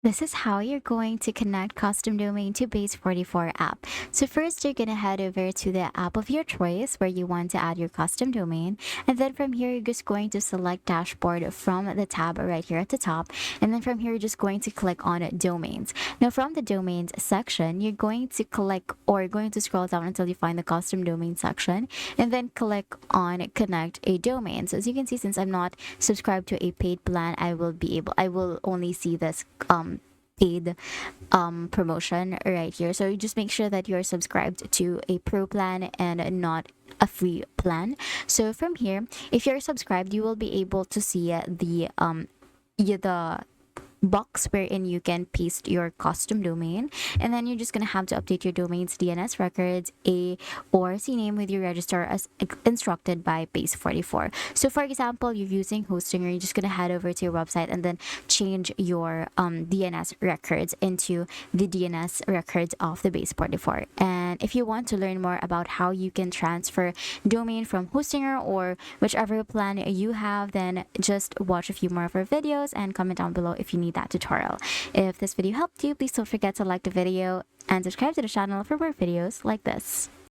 This is how you're going to connect custom domain to Base44 app. So first, you're going to head over to the app of your choice where you want to add your custom domain. And then from here, you're just going to select dashboard from the tab right here at the top. And then from here, you're just going to click on domains. Now from the domains section, you're going to click or going to scroll down until you find the custom domain section and then click on connect a domain. So as you can see, since I'm not subscribed to a paid plan, I will only see this paid promotion right here. So you just make sure that you're subscribed to a pro plan and not a free plan. So from here, if you're subscribed, you will be able to see the box wherein you can paste your custom domain, and then you're just going to have to update your domain's DNS records, a or CNAME with your register as instructed by Base44. So for example, you're using Hostinger, you're just going to head over to your website and then change your DNS records into the DNS records of the Base44. And if you want to learn more about how you can transfer domain from Hostinger or whichever plan you have, then just watch a few more of our videos and comment down below if you need that tutorial. If this video helped you, please don't forget to like the video and subscribe to the channel for more videos like this.